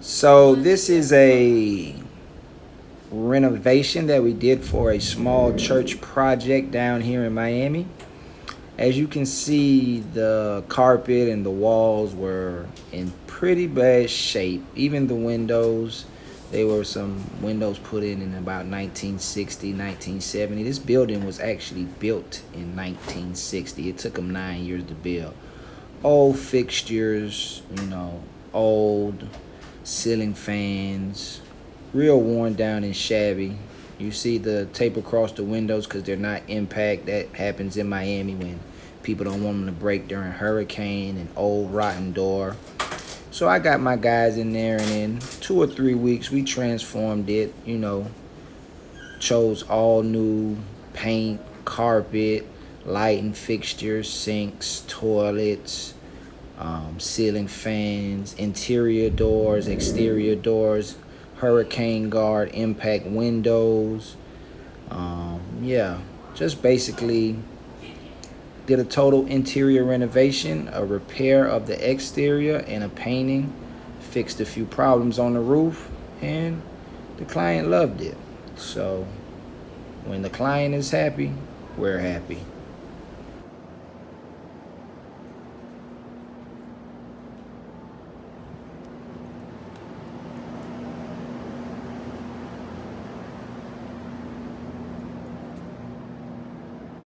So this is a renovation that we did for a small church project down here in Miami. As you can see, the carpet and the walls were in pretty bad shape. Even the windows, there were some windows put in about 1960, 1970. This building was actually built in 1960. It took them 9 years to build. Old fixtures, old ceiling fans, real worn down and shabby. You see the tape across the windows because they're not impact. That happens in Miami when people don't want them to break during hurricane. An old rotten door. So I got my guys in there, and in 2 or 3 weeks we transformed it. Chose all new paint, carpet, lighting fixtures, sinks, toilets, ceiling fans, interior doors, exterior doors, hurricane guard, impact windows. Yeah, just basically did a total interior renovation, a repair of the exterior, and a painting. Fixed a few problems on the roof, and the client loved it. So when the client is happy, we're happy.